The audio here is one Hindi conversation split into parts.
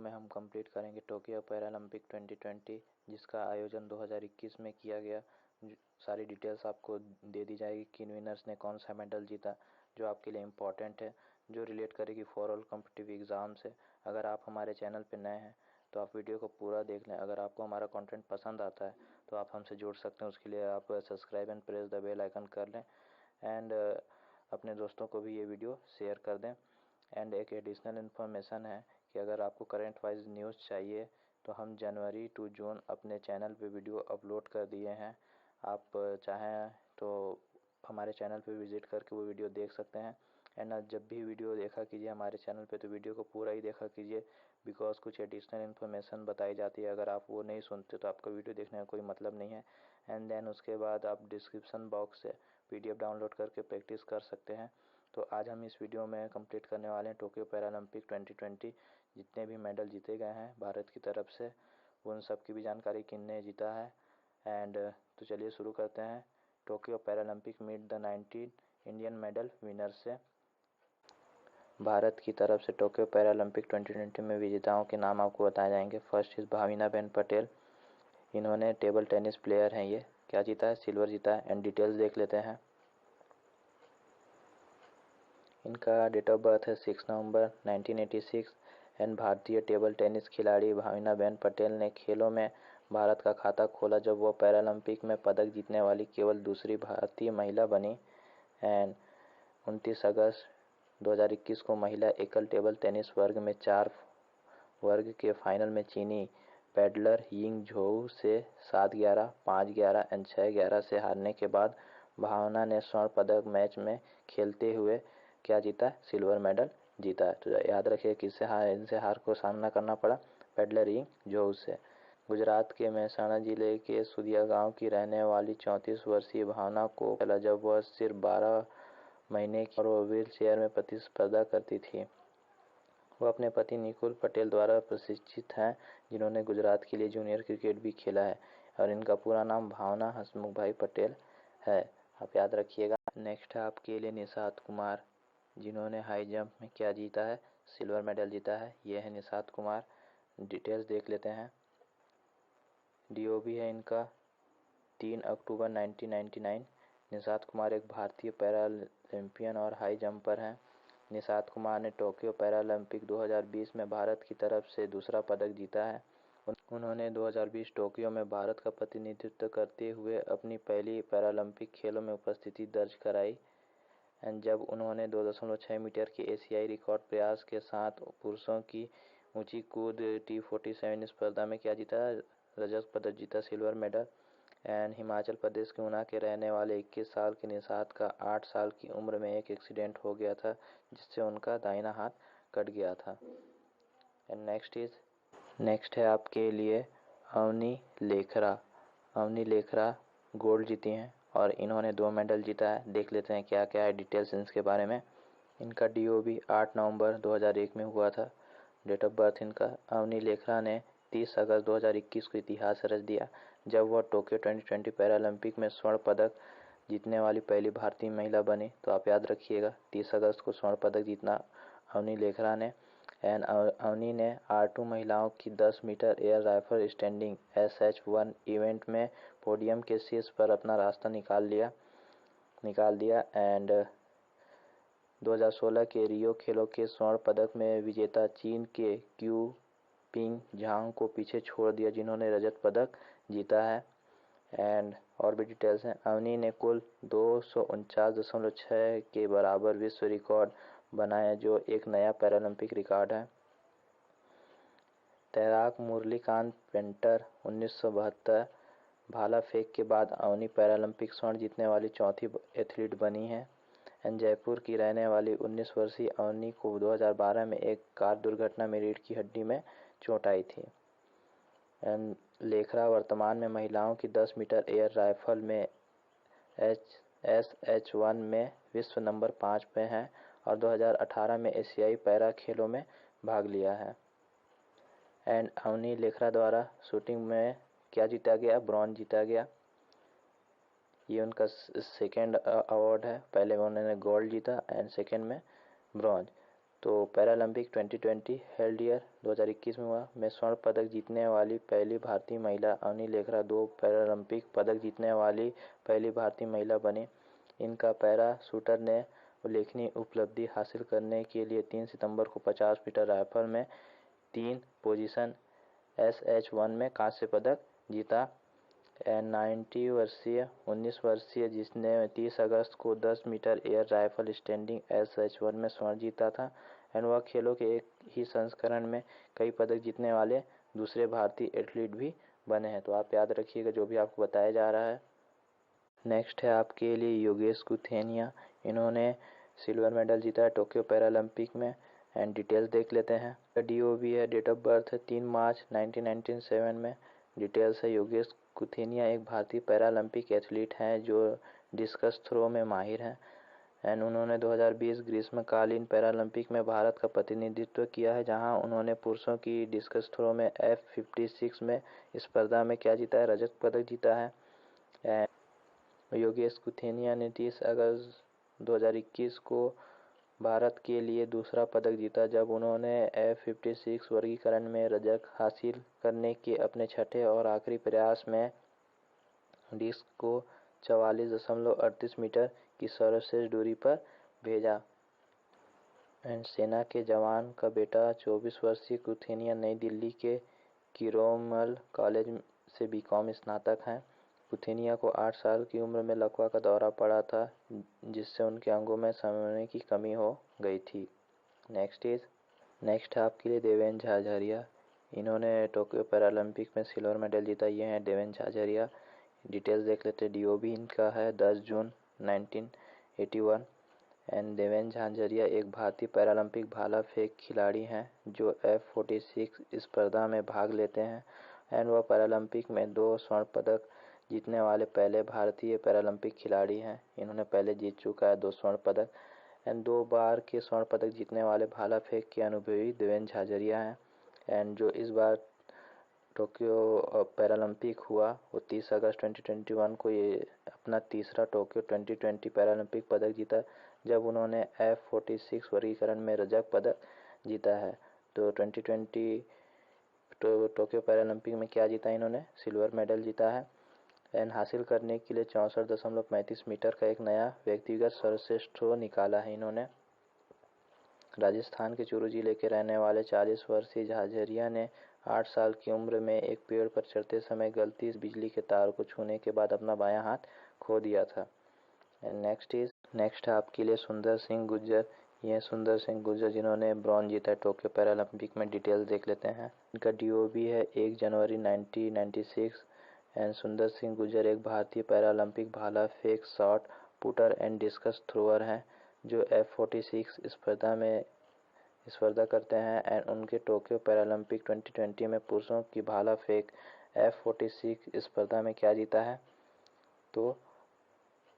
में हम कंप्लीट करेंगे टोक्यो पैरालंपिक 2020 जिसका आयोजन 2021 में किया गया। सारी डिटेल्स आपको दे दी जाएगी, किन विनर्स ने कौन सा मेडल जीता, जो आपके लिए इम्पोर्टेंट है, जो रिलेट करेगी फॉर ऑल कॉम्पिटिटिव एग्ज़ाम से। अगर आप हमारे चैनल पर नए हैं तो आप वीडियो को पूरा देख लें। अगर आपको हमारा कंटेंट पसंद आता है तो आप हमसे जुड़ सकते हैं। उसके लिए आप subscribe and press the bell icon कर लें एंड अपने दोस्तों को भी ये वीडियो शेयर कर दें। एंड एक एडिशनल इन्फॉर्मेशन है कि अगर आपको करंट वाइज न्यूज़ चाहिए तो हम जनवरी टू जून अपने चैनल पे वीडियो अपलोड कर दिए हैं। आप चाहें तो हमारे चैनल पे विज़िट करके वो वीडियो देख सकते हैं। एंड जब भी वीडियो देखा कीजिए हमारे चैनल पे तो वीडियो को पूरा ही देखा कीजिए, बिकॉज कुछ एडिशनल इन्फॉर्मेशन बताई जाती है। अगर आप वो नहीं सुनते तो आपका वीडियो देखने का कोई मतलब नहीं है। एंड देन उसके बाद आप डिस्क्रिप्शन बॉक्स से PDF डाउनलोड करके प्रैक्टिस कर सकते हैं। तो आज हम इस वीडियो में कंप्लीट करने वाले हैं टोक्यो पैरालंपिक 2020 जितने भी मेडल जीते गए हैं भारत की तरफ से, उन सब की भी जानकारी किनने जीता है। एंड तो चलिए शुरू करते हैं Tokyo Paralympic meet the 19 Indian medal winner से। भारत की तरफ से टोक्यो पैरालंपिक 2020 में विजेताओं के नाम आपको बताए जाएंगे। First is Bhavinaben Patel. इन्होंने टेबल टेनिस प्लेयर हैं, ये क्या जीता है, सिल्वर जीता है। एंड डिटेल्स देख लेते हैं। इनका डेट ऑफ बर्थ है 6 नवंबर 1986 एंड भारतीय टेबल टेनिस खिलाड़ी भाविनाबेन पटेल ने खेलों में भारत का खाता खोला जब वो पैरालंपिक में पदक जीतने वाली केवल दूसरी भारतीय महिला बनी। एंड 29 अगस्त 2021 को महिला एकल टेबल टेनिस वर्ग में 4 वर्ग के फाइनल में चीनी पेडलर यिंग झोउ से 7-11, 5-11 एंड 6-11 से हारने के बाद भावना ने स्वर्ण पदक मैच में खेलते हुए क्या जीता, सिल्वर मेडल जीता है। तो याद रखिए किससे इनसे हार को सामना करना पड़ा, पेडलर यिंग झोउ से। गुजरात के मेहसाणा जिले के सुदिया गांव की रहने वाली 34 वर्षीय भावना को चला जब वह सिर्फ 12 महीने की और वो व्हील चेयर में प्रतिस्पर्धा करती थी। वो अपने पति निकुल पटेल द्वारा प्रशिक्षित हैं, जिन्होंने गुजरात के लिए जूनियर क्रिकेट भी खेला है। और इनका पूरा नाम भावना हसमुख भाई पटेल है, आप याद रखिएगा। नेक्स्ट है आपके लिए निशात कुमार, जिन्होंने हाई जंप में क्या जीता है, सिल्वर मेडल जीता है। ये है निशात कुमार। डिटेल्स देख लेते हैं। DOB है इनका 3 अक्टूबर 1999। निशात कुमार एक भारतीय पैरालंपियन और हाई जंपर हैं। निशात कुमार ने टोक्यो पैरालंपिक 2020 में भारत की तरफ से दूसरा पदक जीता है। उन्होंने 2020 टोक्यो में भारत का प्रतिनिधित्व करते हुए अपनी पहली पैरालंपिक खेलों में उपस्थिति दर्ज कराई। एंड जब उन्होंने 2.6 मीटर के एशियाई रिकॉर्ड प्रयास के साथ पुरुषों की ऊंची कूद T47 स्पर्धा में क्या जीता, रजत पदक जीता, silver medal. And Himachal Pradesh के ऊना के रहने वाले 21 साल के निशात का 8 साल की उम्र में एक एक्सीडेंट हो गया था जिससे उनका दाहिना हाथ कट गया था। एंड नेक्स्ट है आपके लिए अवनी लेखरा। अवनी लेखरा गोल्ड जीती हैं और इन्होंने 2 मेडल जीता है। देख लेते हैं क्या क्या है डिटेल्स इनके बारे में। इनका DOB 8 नवंबर 2001 में हुआ था। डेट ऑफ बर्थ इनका, अवनी लेखरा ने 30 अगस्त 2021 को इतिहास रच दिया जब वह टोक्यो 2020 पैरालंपिक में स्वर्ण पदक जीतने वाली पहली भारतीय महिला बनी। तो आप याद रखिएगा 30 अगस्त को स्वर्ण पदक जीतना अवनी लेखरा ने। एंड अवनी ने R2 महिलाओं की 10 metre air rifle standing SH1 event में पोडियम के शीर्ष पर अपना रास्ता निकाल दिया। एंड 2016 के रियो खेलों के स्वर्ण पदक में विजेता चीन के क्यू पिंग झांग को पीछे छोड़ दिया, जिन्होंने रजत पदक जीता है। एंड और भी डिटेल्स हैं। अवनी ने कुल 249.6 के बराबर विश्व रिकॉर्ड बनाया जो एक नया पैरालंपिक रिकॉर्ड है। तैराक मुरलीकांत पेंटर 1972 भाला फेंक के बाद अवनी पैरालंपिक स्वर्ण जीतने वाली चौथी एथलीट बनी है। एंड जयपुर की रहने वाली 19 वर्षीय अवनी को 2012 में एक कार दुर्घटना में रीढ़ की हड्डी में चोट आई थी। एंड लेखरा वर्तमान में महिलाओं की 10 मीटर एयर राइफल में SH1 में विश्व नंबर 5 पे हैं और 2018 में एशियाई पैरा खेलों में भाग लिया है। एंड अवनी लेखरा द्वारा शूटिंग में क्या जीता गया, ब्रॉन्ज जीता गया। ये उनका सेकेंड अवार्ड है, पहले उन्होंने गोल्ड जीता एंड सेकेंड में ब्रॉन्ज। तो पैरालंपिक 2020 हेल्ड ईयर 2021 में हुआ। में स्वर्ण पदक जीतने वाली पहली भारतीय महिला अवनी लेखरा 2 पैरालंपिक पदक जीतने वाली पहली भारतीय महिला बनी। इनका पैरा शूटर ने उल्लेखनीय उपलब्धि हासिल करने के लिए 3 सितंबर को 50 मीटर राइफल में 3 पोजीशन SH1 में कांस्य पदक जीता। 19 वर्षीय जिसने 30 अगस्त को 10 metre air rifle standing SH1 में स्वर्ण जीता था। एंड वह खेलों के एक ही संस्करण में कई पदक जीतने वाले दूसरे भारतीय एथलीट भी बने हैं। तो आप याद रखिएगा जो भी आपको बताया जा रहा है। नेक्स्ट है आपके लिए योगेश कुथेनिया। इन्होंने सिल्वर मेडल जीता है टोक्यो पैरालंपिक में। एंड डिटेल्स देख लेते हैं। DOB है, डेट ऑफ बर्थ है 3 मार्च 1997 में। डिटेल्स है योगेश कुथेनिया एक भारतीय पैरालंपिक एथलीट हैं जो डिस्कस थ्रो में माहिर हैं। एंड उन्होंने 2020 ग्रीष्मकालीन पैरालंपिक में भारत का प्रतिनिधित्व किया है, जहां उन्होंने पुरुषों की डिस्कस थ्रो में F56 में स्पर्धा में क्या जीता है, रजत पदक जीता है। योगेश कुथेनिया ने 30 अगस्त 2021 को भारत के लिए दूसरा पदक जीता, जब उन्होंने F56 वर्गीकरण में रजत हासिल करने के अपने छठे और आखिरी प्रयास में डिस्क को 44.38 मीटर की सर्वश्रेष्ठ दूरी पर भेजा। एंड सेना के जवान का बेटा 24 वर्षीय कुथेनिया नई दिल्ली के किरोमल कॉलेज से BCom स्नातक हैं। कुथेनिया को 8 साल की उम्र में लकवा का दौरा पड़ा था, जिससे उनके अंगों में समय की कमी हो गई थी। नेक्स्ट है आपके लिए देवेंद्र झाझरिया। इन्होंने टोक्यो पैरालंपिक में सिल्वर मेडल जीता। ये हैं देवेंद्र झाझरिया। डिटेल्स देख लेते हैं। DOB इनका है 10 जून 1981। एंड देवेंद्र झाझरिया एक भारतीय पैरालंपिक भाला फेंक खिलाड़ी हैं जो F46 स्पर्धा में भाग लेते हैं। एंड वह पैरालंपिक में 2 स्वर्ण पदक जीतने वाले पहले भारतीय पैरालंपिक खिलाड़ी हैं। इन्होंने पहले जीत चुका है 2 स्वर्ण पदक। एंड 2 बार के स्वर्ण पदक जीतने वाले भाला फेंक के अनुभवी देवेंद्र झाझरिया हैं। एंड जो इस बार टोक्यो पैरालंपिक हुआ वो 30 अगस्त 2021 को ये अपना तीसरा टोक्यो 2020 पैरालंपिक पदक जीता, जब उन्होंने F46 वर्गीकरण में रजत पदक जीता है। तो 2020 टोक्यो पैरालंपिक में क्या जीता, इन्होंने सिल्वर मेडल जीता है। एंड हासिल करने के लिए 64.35 मीटर का एक नया व्यक्तिगत सर्वश्रेष्ठ थ्रो निकाला है इन्होंने। राजस्थान के चूरू जिले के रहने वाले 40 वर्षीय झाझरिया ने 8 साल की उम्र में एक पेड़ पर चढ़ते समय गलती से बिजली के तार को छूने के बाद अपना बायां हाथ खो दिया था। नेक्स्ट है आपके लिए सुंदर सिंह गुर्जर। ये सुंदर सिंह गुर्जर जिन्होंने ब्रॉन्ज जीता है टोक्यो पैरालंपिक में। डिटेल्स देख लेते हैं। इनका DOB है 1 जनवरी 1996। एंड सुंदर सिंह गुर्जर एक भारतीय पैरालंपिक भाला फेंक, shot putter and discuss thrower हैं जो F46 स्पर्धा करते हैं। एंड उनके टोक्यो पैरालंपिक 2020 में पुरुषों की भाला फेंक F46 स्पर्धा में क्या जीता है, तो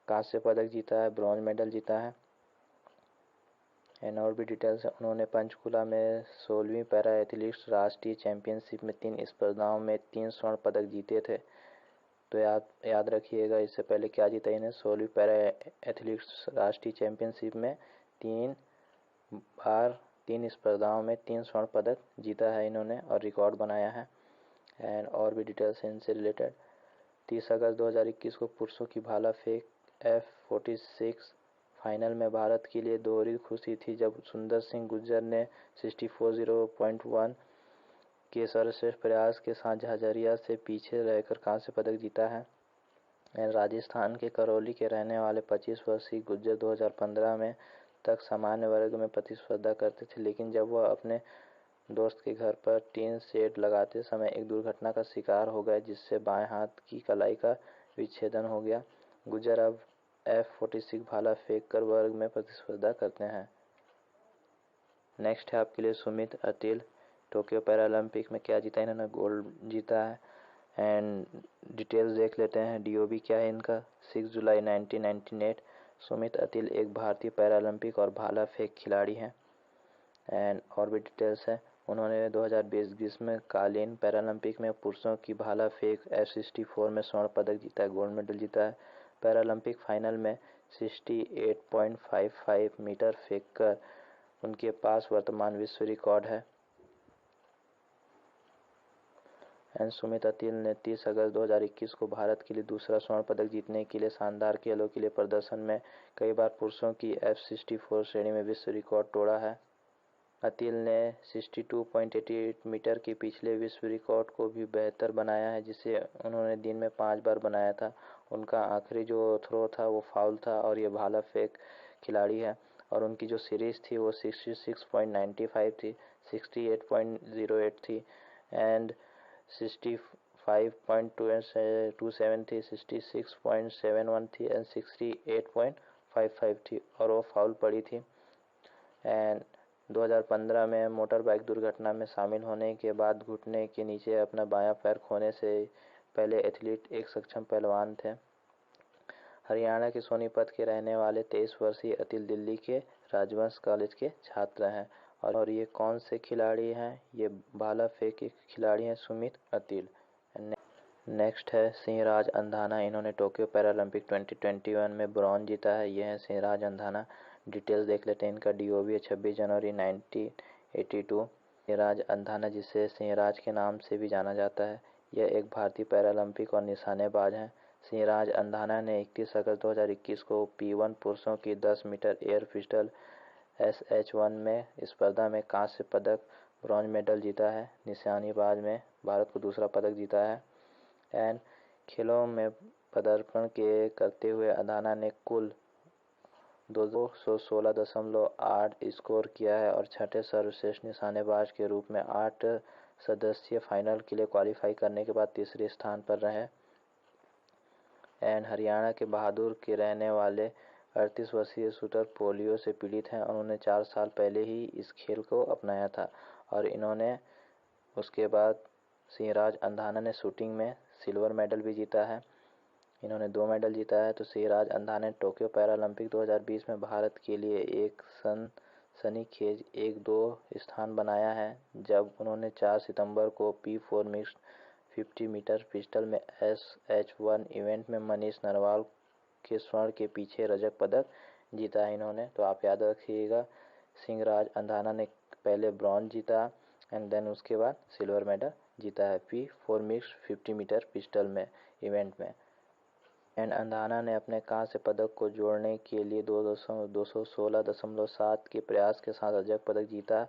कांस्य पदक जीता है, ब्रॉन्ज मेडल जीता है। एंड और भी डिटेल्स है। उन्होंने पंचकुला में 16वीं पैरा एथलीट्स राष्ट्रीय चैंपियनशिप में 3 स्पर्धाओं में 3 स्वर्ण पदक जीते थे। तो याद रखिएगा इससे पहले क्या जीता इन्हें, 16वीं पैरा एथलीट्स राष्ट्रीय चैंपियनशिप में 3 बार 3 स्पर्धाओं में 3 स्वर्ण पदक जीता है इन्होंने और रिकॉर्ड बनाया है। एंड और भी डिटेल्स इनसे रिलेटेड। 30 अगस्त 2021 को पुरुषों की भाला फेंक F46 फाइनल में भारत के लिए दोहरी खुशी थी, जब सुंदर सिंह गुर्जर ने 64.01 के सर्वश्रेष्ठ प्रयास के साथ झाझरिया से पीछे रहकर कांस्य पदक जीता है। राजस्थान के करौली के रहने वाले 25 वर्षीय गुर्जर 2015 में तक सामान्य वर्ग में प्रतिस्पर्धा करते थे, लेकिन जब वह अपने दोस्त के घर पर टीन शेड लगाते समय एक दुर्घटना का शिकार हो गए, जिससे बाएं हाथ की कलाई का विच्छेदन हो गया। गुर्जर अब F46 भाला फेंक कर वर्ग में प्रतिस्पर्धा करते हैं। नेक्स्ट है आपके लिए सुमित अतिल। टोक्यो पैरालंपिक में क्या जीता, इन्होंने गोल्ड जीता है। एंड डिटेल्स देख लेते हैं। DOB क्या है इनका, 6 जुलाई 1998। सुमित अतिल एक भारतीय पैरालंपिक और भाला फेंक खिलाड़ी हैं। एंड और भी डिटेल्स है। उन्होंने 2020 ग्रीष्मकालीन पैरालंपिक में पुरुषों की भाला फेंक F64 में स्वर्ण पदक जीता है, गोल्ड मेडल जीता है। पैरालंपिक फाइनल में 68.55 मीटर फेंककर उनके पास वर्तमान विश्व रिकॉर्ड है। एन सुमित अतिल ने 30 अगस्त 2021 को भारत के लिए दूसरा स्वर्ण पदक जीतने के लिए शानदार खेलों के लिए प्रदर्शन में कई बार पुरुषों की F64 श्रेणी में विश्व रिकॉर्ड तोड़ा है। अतिल ने 62.88 मीटर के पिछले विश्व रिकॉर्ड को भी बेहतर बनाया है, जिसे उन्होंने दिन में 5 बार बनाया था। उनका आखिरी जो थ्रो था वो फाउल था और ये भाला फेंक खिलाड़ी है और उनकी जो सीरीज थी वो 66.95 थी, 68.08 थी एंड 65.27 थी, 66.71 थी एंड 68.55 थी और वो फाउल पड़ी थी। एंड 2015 में मोटर बाइक दुर्घटना में शामिल होने के बाद घुटने के नीचे अपना बायां पैर खोने से पहले एथलीट एक सक्षम पहलवान थे। हरियाणा के सोनीपत के रहने वाले 23 वर्षीय अतिल दिल्ली के राजवंश कॉलेज के छात्र हैं और ये कौन से खिलाड़ी हैं? ये भाला फेंक के खिलाड़ी हैं सुमित अतिल। नेक्स्ट है सिंहराज अंधाना। इन्होंने टोक्यो पैरालंपिक 2021 में ब्रॉन्ज जीता है। ये है सिंहराज अंधाना। डिटेल्स देख लेते हैं। इनका DOB है 26 जनवरी 1982। सिंहराज अंधाना, जिसे सिंहराज के नाम से भी जाना जाता है, यह एक भारतीय पैरालंपिक और निशानेबाज हैं। सिंहराज अंधाना ने 31 अगस्त 2021 को P1 पुरुषों की 10 मीटर एयर पिस्टल SH1 में स्पर्धा में कांस्य पदक ब्रॉन्ज मेडल जीता है। निशानेबाज में भारत को दूसरा पदक जीता है। एंड खेलों में पदार्पण करते हुए अंधाना ने कुल 216.8 स्कोर किया है और छठे सर्वश्रेष्ठ निशानेबाज के रूप में 8 सदस्यीय फाइनल के लिए क्वालिफाई करने के बाद तीसरे स्थान पर रहे। एंड हरियाणा के बहादुर के रहने वाले 38 वर्षीय शूटर पोलियो से पीड़ित हैं और उन्होंने 4 साल पहले ही इस खेल को अपनाया था और इन्होंने उसके बाद सिंहराज अंधाना ने शूटिंग में सिल्वर मेडल भी जीता है। इन्होंने 2 मेडल जीता है। तो सिंहराज अंधाना ने टोक्यो पैरालंपिक 2020 में भारत के लिए एक सनसनीखेज 1-2 स्थान बनाया है, जब उन्होंने 4 सितंबर को P4 मिक्स्ड 50 मीटर पिस्टल में SH1 इवेंट में मनीष नरवाल के स्वर्ण के पीछे रजत पदक जीता है इन्होंने। तो आप याद रखिएगा, सिंहराज अंधाना ने पहले ब्रॉन्ज जीता एंड देन उसके बाद सिल्वर मेडल जीता है P4 मिक्स्ड 50 मीटर पिस्टल में इवेंट में। एंड अंधाना ने अपने कांस्य पदक को जोड़ने के लिए 216.7 के प्रयास के साथ रजत पदक जीता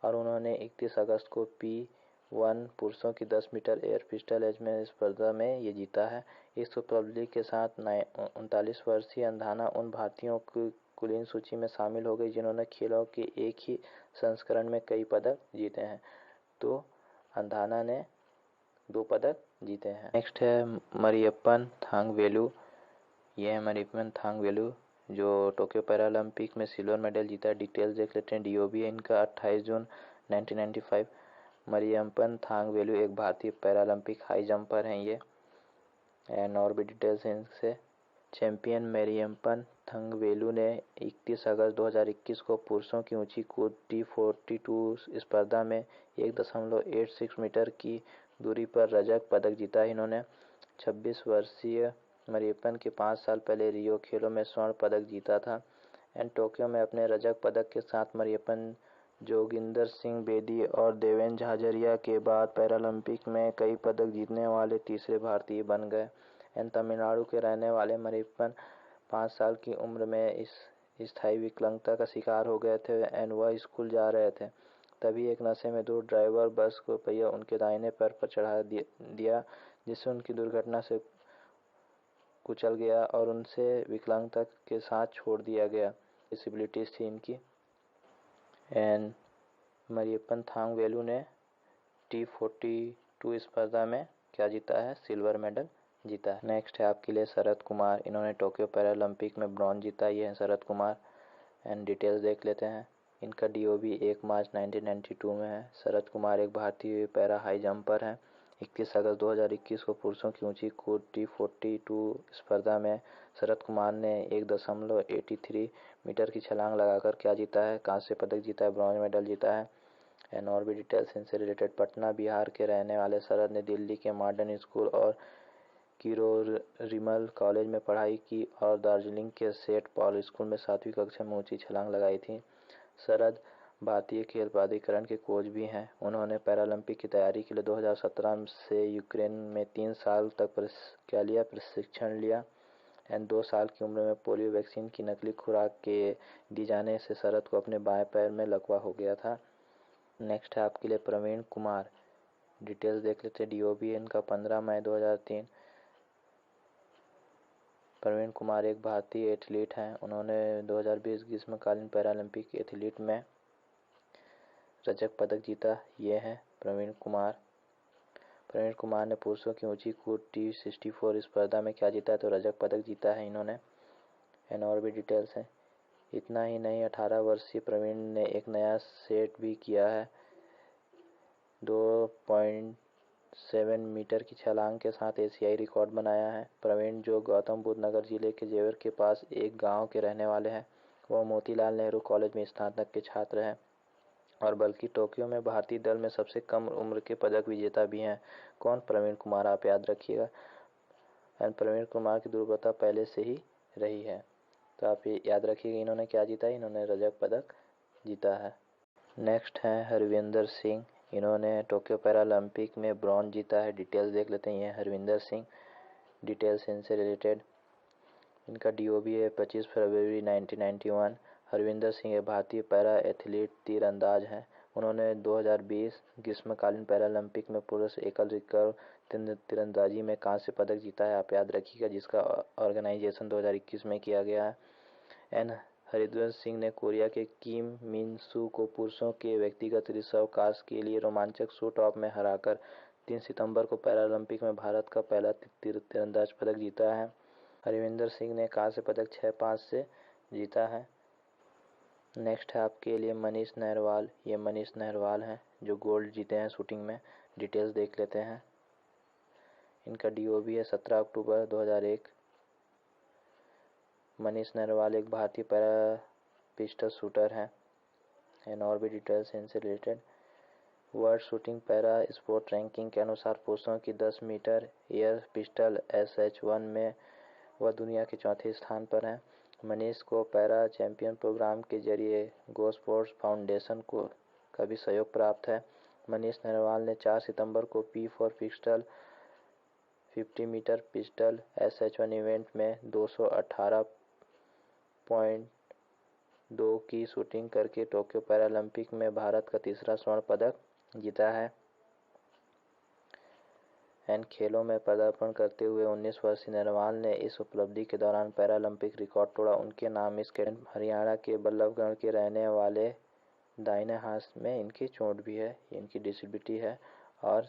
और उन्होंने 31 अगस्त को P1 पुरुषों की 10 मीटर एयर पिस्टल एज में स्पर्धा में ये जीता है। इस उपलब्धि के साथ 39 वर्षीय अंधाना उन भारतीयों की कुलीन सूची में शामिल हो गई जिन्होंने खेलों के एक ही संस्करण में कई पदक जीते हैं। तो अंधाना ने 2 पदक जीते हैं। नेक्स्ट है मरियप्पन थांगवेलु। ये है मरियप्पन थांगवेलु जो टोक्यो पैरालंपिक में सिल्वर मेडल जीता है। डिटेल्स देख लेते हैं। DOB है इनका 28 जून 1995। मरियप्पन थांगवेलु एक भारतीय पैरालंपिक हाई जंपर हैं ये। एंड और भी डिटेल्स हैं इनसे। चैंपियन मरियप्पन थांगवेलु ने 31 अगस्त 2021 को पुरुषों की ऊंची कूद T42 स्पर्धा में 1.86 मीटर की दूरी पर रजत पदक जीता। इन्होंने 26 वर्षीय मरियप्पन के 5 साल पहले रियो खेलों में स्वर्ण पदक जीता था। एंड टोक्यो में अपने रजत पदक के साथ मरियप्पन जोगिंदर सिंह बेदी और देवेंद्र झाझरिया के बाद पैरालंपिक में कई पदक जीतने वाले तीसरे भारतीय बन गए। एंड तमिलनाडु के रहने वाले मरियप्पन 5 साल की उम्र में इस स्थायी विकलांगता का शिकार हो गए थे एंड वह स्कूल जा रहे थे। तभी एक नशे में धुत ड्राइवर बस को पहिया उनके दाहिने पैर पर चढ़ा दिया, जिससे उनकी दुर्घटना से कुचल गया और उनसे विकलांगता के साथ छोड़ दिया गया। डिसेबिलिटीज थी इनकी। एंड मरियप्पन थांगवेलु ने T42 स्पर्धा में क्या जीता है? सिल्वर मेडल जीता है। नेक्स्ट है आपके लिए शरद कुमार। इन्होंने टोक्यो पैरालंपिक में ब्रॉन्ज जीता। ये है शरद कुमार। एंड डिटेल्स देख लेते हैं। इनका DOB 1 मार्च 1992 में है। शरद कुमार एक भारतीय पैरा हाई जंपर हैं। 21 अगस्त 2021 को पुरुषों की ऊंची कूद T42 स्पर्धा में शरद कुमार ने 1.83 मीटर की छलांग लगाकर क्या जीता है? कांस्य पदक जीता है, ब्रॉन्ज मेडल जीता है। एंड और भी डिटेल्स इनसे रिलेटेड। पटना बिहार के रहने वाले शरद ने दिल्ली के मॉडर्न स्कूल और किरोरिमल कॉलेज में पढ़ाई की और दार्जिलिंग के सेंट पॉल स्कूल में 7वीं कक्षा में ऊंची छलांग लगाई थी। शरद भारतीय खेल प्राधिकरण के कोच भी हैं। उन्होंने पैरालंपिक की तैयारी के लिए 2017 से यूक्रेन में 3 साल तक प्रशिक्षण लिया। 2 साल की उम्र में पोलियो वैक्सीन की नकली खुराक के दी जाने से शरद को अपने बाएं पैर में लकवा हो गया था। नेक्स्ट है आपके लिए प्रवीण कुमार। डिटेल्स देख लेते हैं। डीओबी इनका 15 मई 2003। प्रवीण कुमार एक भारतीय एथलीट हैं। उन्होंने 2020 ग्रीष्मकालीन पैरालंपिक एथलीट में रजत पदक जीता। ये हैं प्रवीण कुमार। प्रवीण कुमार ने पुरुषों की ऊंची कूद T64 स्पर्धा में क्या जीता है, तो रजत पदक जीता है इन्होंने। और भी डिटेल्स हैं। इतना ही नहीं, 18 वर्षीय प्रवीण ने एक नया सेट भी किया है। 2.7 मीटर की छलांग के साथ एशियाई रिकॉर्ड बनाया है। प्रवीण, जो गौतम बुद्ध नगर जिले के जेवर के पास एक गांव के रहने वाले हैं, वो मोतीलाल नेहरू कॉलेज में स्नातक के छात्र हैं और बल्कि टोक्यो में भारतीय दल में सबसे कम उम्र के पदक विजेता भी हैं। कौन? प्रवीण कुमार, आप याद रखिएगा। प्रवीण कुमार की दुर्बलता पहले से ही रही है, तो आप ये याद रखिएगा। इन्होंने क्या जीता है? इन्होंने रजत पदक जीता है। नेक्स्ट है हरविंदर सिंह। इन्होंने टोक्यो पैरालंपिक में ब्रॉन्ज जीता है। डिटेल्स देख लेते हैं। ये हरविंदर सिंह, डिटेल्स इनसे रिलेटेड। इनका डीओबी है 25 फरवरी 1991। हरविंदर सिंह एक भारतीय पैरा एथलीट तीरंदाज हैं। उन्होंने 2020 ग्रीष्मकालीन पैरालंपिक में पुरुष एकल रिकर्व तीरंदाजी में कांस्य पदक जीता है। आप याद रखिएगा, जिसका ऑर्गेनाइजेशन 2021 में किया गया है। हरविंदर सिंह ने कोरिया के किम मिन सू को पुरुषों के व्यक्तिगत रिसर्व कास्ट के लिए रोमांचक शूट ऑफ में हराकर 3 सितंबर को पैरालंपिक में भारत का पहला तीरंदाज पदक जीता है। हरविंदर सिंह ने कांस्य पदक 6-5 से जीता है। नेक्स्ट है आपके लिए मनीष नरवाल। ये मनीष नरवाल हैं जो गोल्ड जीते हैं शूटिंग में। डिटेल्स देख लेते हैं। इनका डीओबी है 17 अक्टूबर 2001। मनीष नरवाल एक भारतीय पैरा पिस्टल शूटर हैं। और भी डिटेल्स इनसे related. World shooting para sport ranking के अनुसार पुरुषों की 10 मीटर एयर पिस्टल SH1 में वह दुनिया के चौथे स्थान पर हैं। मनीष को पैरा चैंपियन प्रोग्राम के जरिए गो स्पोर्ट्स फाउंडेशन का भी सहयोग प्राप्त है। मनीष नरवाल ने 4 सितंबर को P4 pistol 50 metre pistol SH1 event में 218.2 की शूटिंग करके टोक्यो पैरालंपिक में भारत का तीसरा स्वर्ण पदक जीता है। खेलों में पदार्पण करते हुए 19 वर्षीय नरवाल ने इस उपलब्धि के दौरान पैरालंपिक रिकॉर्ड तोड़ा। उनके नाम इस हरियाणा के बल्लभगढ़ के रहने वाले दाहिने हाथ में इनकी चोट भी है, इनकी डिसेबिलिटी है। और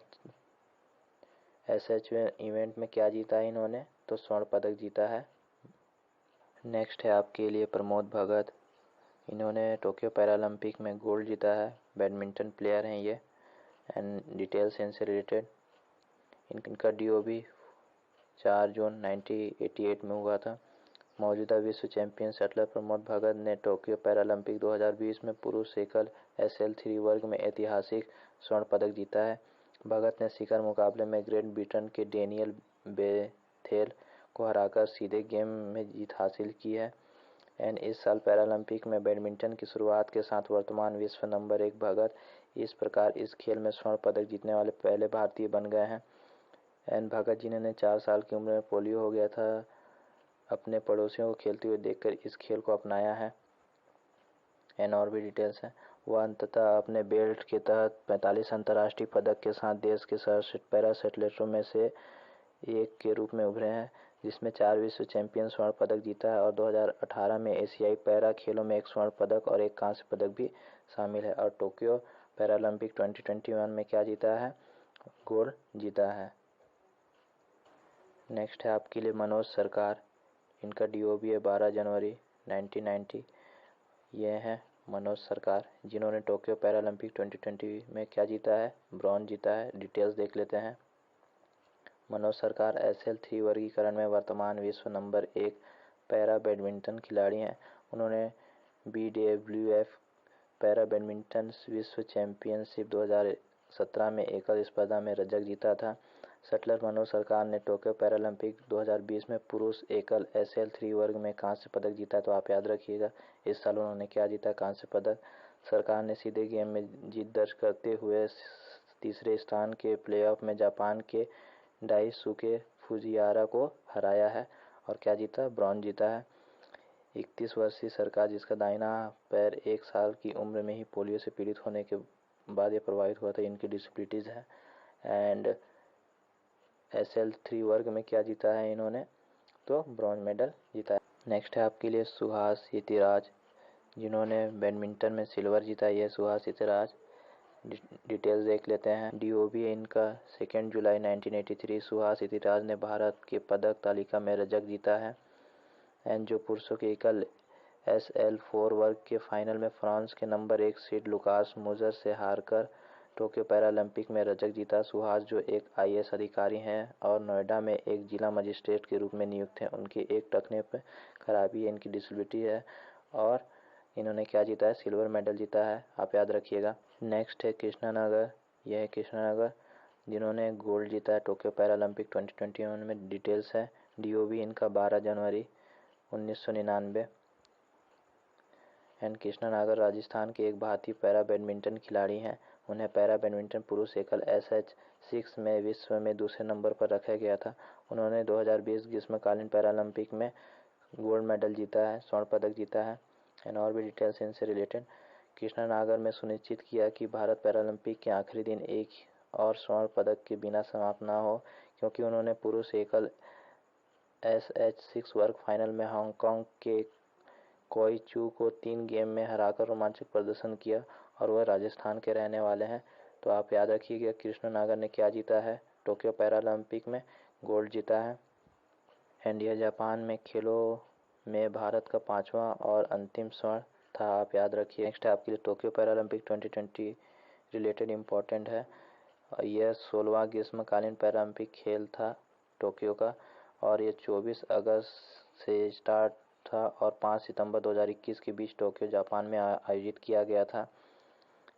SH इवेंट में क्या जीता है इन्होंने? तो स्वर्ण पदक जीता है। नेक्स्ट है आपके लिए प्रमोद भगत। इन्होंने टोक्यो पैरालंपिक में गोल्ड जीता है। बैडमिंटन प्लेयर हैं ये। डिटेल्स इनसे रिलेटेड। इनका डीओबी 4 जून 1988 में हुआ था। मौजूदा विश्व चैंपियन शटलर प्रमोद भगत ने टोक्यो पैरालंपिक 2020 में पुरुष एकल SL3 वर्ग में ऐतिहासिक स्वर्ण पदक जीता है। भगत ने शिखर मुकाबले में ग्रेट ब्रिटेन के डेनियल बेथेल को हराकर सीधे गेम में जीत हासिल की है। इस साल पैरालंपिक में बैडमिंटन की शुरुआत के साथ वर्तमान विश्व नंबर 1 भगत इस प्रकार इस खेल में स्वर्ण पदक जीतने वाले पहले भारतीय बन गए हैं। भगत जिन्होंने 4 साल की उम्र में पोलियो हो गया था, अपने पड़ोसियों को खेलते हुए देखकर इस खेल को अपनाया है। और भी डिटेल्स हैं। वह अंततः अपने बेल्ट के तहत 45 अंतर्राष्ट्रीय पदक के साथ देश के सर्वश्रेष्ठ पैरा एथलीटों में से एक के रूप में उभरे हैं, जिसमें 4 विश्व चैंपियन स्वर्ण पदक जीता है और 2018 में एशियाई पैरा खेलों में 1 स्वर्ण पदक और 1 कांस्य पदक भी शामिल है। और टोक्यो पैरालंपिक 2021 में क्या जीता है? गोल्ड जीता है। नेक्स्ट है आपके लिए मनोज सरकार। इनका डीओबी है 12 जनवरी 1990। ये हैं मनोज सरकार, जिन्होंने टोक्यो पैरालंपिक 2020 में क्या जीता है? ब्रॉन्ज जीता है। डिटेल्स देख लेते हैं। मनोज सरकार SL3 वर्गीकरण में वर्तमान विश्व नंबर 1 पैरा बैडमिंटन खिलाड़ी हैं। उन्होंने BWF पैरा बैडमिंटन विश्व चैंपियनशिप 2017 में एकल स्पर्धा में रजत जीता था। शटलर मनोज सरकार ने टोक्यो पैरालंपिक 2020 में पुरुष एकल SL3 वर्ग में कांस्य पदक जीता। तो आप याद रखिएगा, इस साल उन्होंने क्या जीता? कांस्य पदक। सरकार ने सीधे गेम में जीत दर्ज करते हुए तीसरे स्थान के प्लेऑफ में जापान के डाइसुके फुजियारा को हराया है और क्या जीता, ब्रॉन्ज जीता है। 31 वर्षीय सरकार जिसका दाहिना पैर 1 साल की उम्र में ही पोलियो से पीड़ित होने के बाद ये प्रभावित हुआ था, इनकी डिसेबिलिटीज़ है। एंड SL3 वर्ग में क्या जीता है इन्होंने, तो ब्रॉन्ज मेडल जीता है। नेक्स्ट है आपके लिए सुहास यतिराज, जिन्होंने बैडमिंटन में सिल्वर जीता है। यह सुहास यतिराज, डिटेल्स देख लेते हैं। DOB इनका 2 जुलाई 1983। सुहास यतिराज ने भारत के पदक तालिका में रजत जीता है। एंड जो पुरुषों के एकल SL4 वर्ग के फाइनल में फ्रांस के नंबर 1 सीड लुकास मोजर से हारकर टोक्यो पैरालंपिक में रजत जीता। सुहास जो एक IAS अधिकारी हैं और नोएडा में एक जिला मजिस्ट्रेट के रूप में नियुक्त हैं, उनके एक टखने पर खराबी है, इनकी डिसेबिलिटी है और इन्होंने क्या जीता है, सिल्वर मेडल जीता है, आप याद रखिएगा। नेक्स्ट है कृष्णा नागर, यह है कृष्णा नागर जिन्होंने गोल्ड जीता है टोक्यो पैरालंपिक 2021 में। डिटेल्स है DOB इनका 12 जनवरी 1999। एंड कृष्णा नागर राजस्थान के एक भारतीय पैरा बैडमिंटन खिलाड़ी हैं। उन्हें पैरा बैडमिंटन पुरुष एकल SH6 में विश्व में दूसरे नंबर पर रखा गया था। उन्होंने 2020 ग्रीष्मकालीन पैरालंपिक में गोल्ड मेडल जीता है, स्वर्ण पदक जीता है। एंड और भी डिटेल्स इनसे रिलेटेड। कृष्णा नागर ने सुनिश्चित किया कि भारत पैरालंपिक के आखिरी दिन एक और स्वर्ण पदक के बिना समाप्त ना हो, क्योंकि उन्होंने पुरुष एकल SH6 वर्ग फाइनल में हांगकांग के कोई चू को 3 गेम में हराकर रोमांचक प्रदर्शन किया और वह राजस्थान के रहने वाले हैं। तो आप याद रखिएगा कृष्ण नागर ने क्या जीता है, टोक्यो पैरालंपिक में गोल्ड जीता है। एंड यह जापान में खेलों में भारत का 5वां और अंतिम स्वर्ण था, आप याद रखिए। नेक्स्ट है आपके लिए टोक्यो पैरालंपिक 2020 रिलेटेड इम्पोर्टेंट है। यह 16वां ग्रीष्मकालीन पैरालंपिक खेल था टोक्यो का और ये 24 अगस्त से स्टार्ट था और 5 सितंबर 2021 के बीच टोक्यो जापान में आयोजित किया गया था।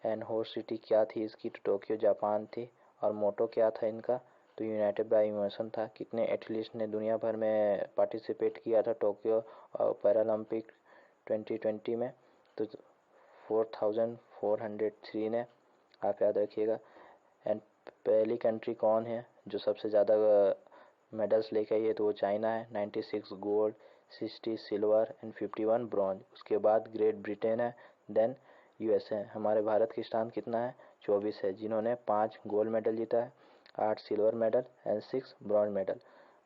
एंड होस्ट सिटी क्या थी इसकी, तो टोक्यो जापान थी। और मोटो क्या था इनका, तो यूनाइटेड बाय इमोशन था। कितने एथलीट्स ने दुनिया भर में पार्टिसिपेट किया था टोक्यो पैरालंपिक 2020 में, तो 4403 ने, आप याद रखिएगा। एंड पहली कंट्री कौन है जो सबसे ज़्यादा मेडल्स लेके आई है, तो वो चाइना है। 96 गोल्ड, 60 सिल्वर एंड 51 ब्रॉन्ज। उसके बाद ग्रेट ब्रिटेन है, देन USA है। हमारे भारत की स्थान कितना है, 24 है, जिन्होंने 5 गोल्ड मेडल जीता है, 8 silver medal and 6 bronze medal.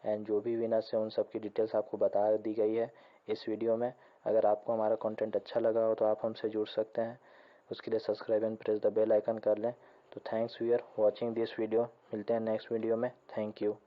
And जो भी विनर्स है उन सब की डिटेल्स आपको बता दी गई है इस वीडियो में। अगर आपको हमारा कंटेंट अच्छा लगा हो तो आप हमसे जुड़ सकते हैं, उसके लिए subscribe and press the bell icon कर लें। तो thanks for watching this video, मिलते हैं नेक्स्ट वीडियो में, थैंक यू।